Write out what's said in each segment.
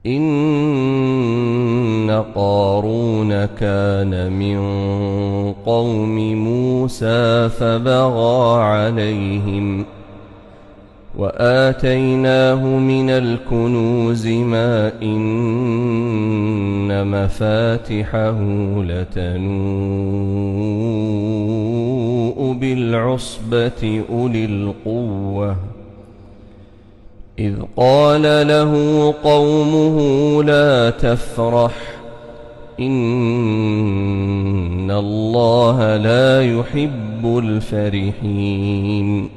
إن قارون كان من قوم موسى فبغى عليهم وآتيناه من الكنوز ما إن مفاتحه لتنوء بالعصبة أولي القوة إذ قال له قومه لا تفرح إن الله لا يحب الفرحين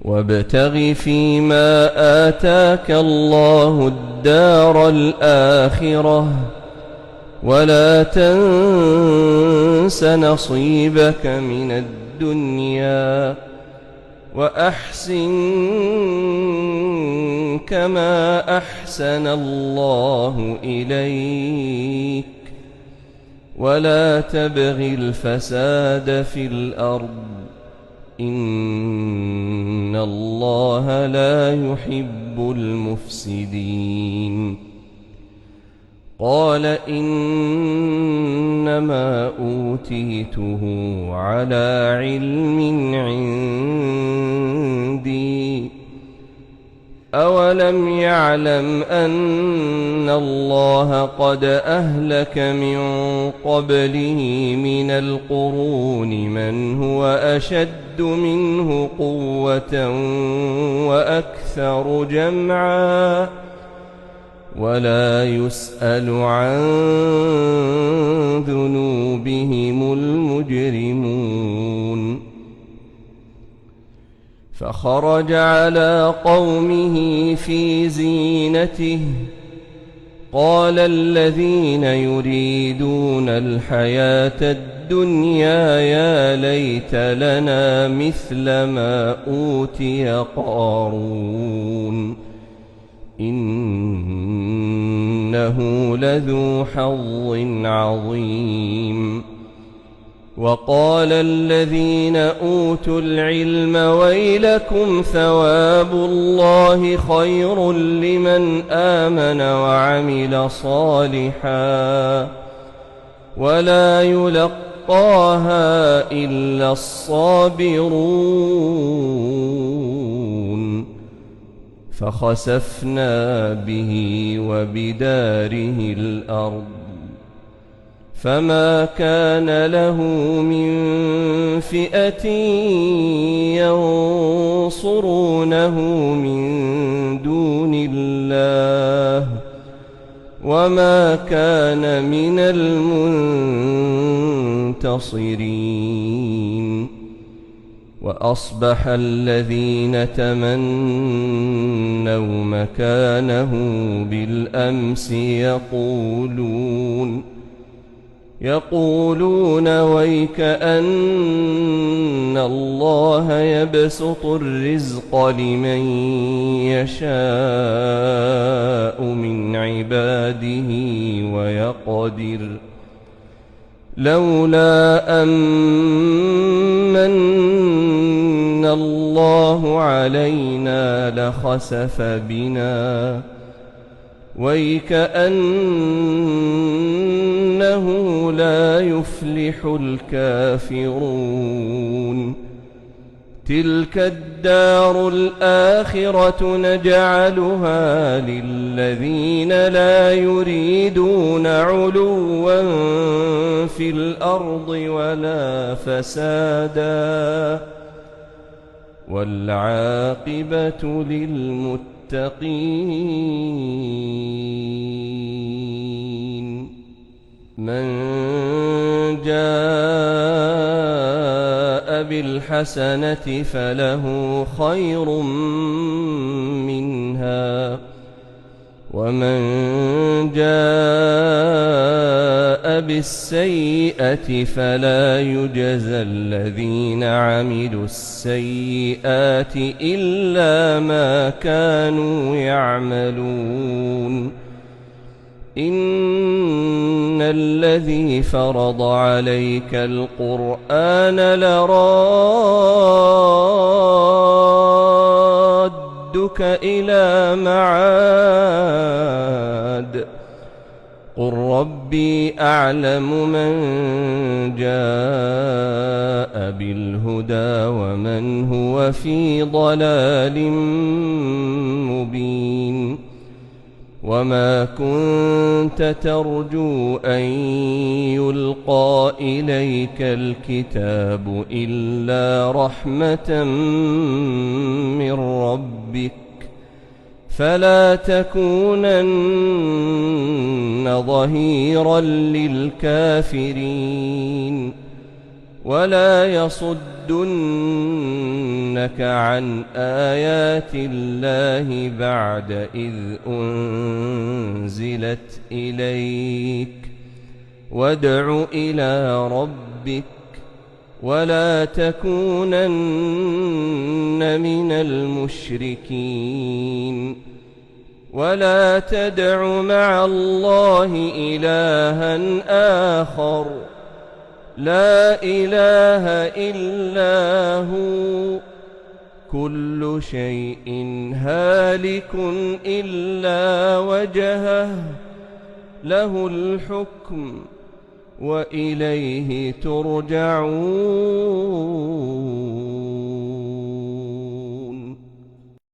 وابتغ فيما آتاك الله الدار الآخرة ولا تنس نصيبك من الدنيا وأحسن كما أحسن الله إليك ولا تبغ الفساد في الأرض إن الله لا يحب المفسدين قال إنما أوتيته على علم عندي أولم يعلم أن الله قد أهلك من قبله من القرون من هو أشد منه قوة وأكثر جمعا ولا يسأل عن ذنوبهم المجرمون فخرج على قومه في زينته قال الذين يريدون الحياة الدنيا يا ليت لنا مثل ما أوتي قارون إنه لذو حظ عظيم وقال الذين أوتوا العلم ويلكم ثواب الله خير لمن آمن وعمل صالحا ولا يلقاها إلا الصابرون فخسفنا به وبداره الأرض فما كان له من فئة ينصرونه من دون الله وما كان من المنتصرين وأصبح الذين تمنوا مكانه بالأمس يقولون ويك أن الله يبسط الرزق لمن يشاء من عباده ويقدر لولا أمن الله علينا لخسف بنا ويكأنه لا يفلح الكافرون تلك الدار الآخرة نجعلها للذين لا يريدون علوا في الأرض ولا فسادا والعاقبة للمتقين من جاء بالحسنة فله خير منها ومن جاء بالسيئة فلا يجزى الذين عملوا السيئات إلا ما كانوا يعملون إن الذي فرض عليك القرآن لرادك إلى معاد بعد قل ربي أعلم من جاء بالهدى ومن هو في ضلال مبين وما كنت ترجو أن يلقى إليك الكتاب إلا رحمة من ربك فلا تكونن ظهيرا للكافرين ولا يصدنك عن آيات الله بعد إذ أنزلت إليك وادع إلى ربك ولا تكونن من المشركين ولا تدع مع الله إلها آخر لا إله إلا هو كل شيء هالك إلا وجهه له الحكم وإليه ترجعون.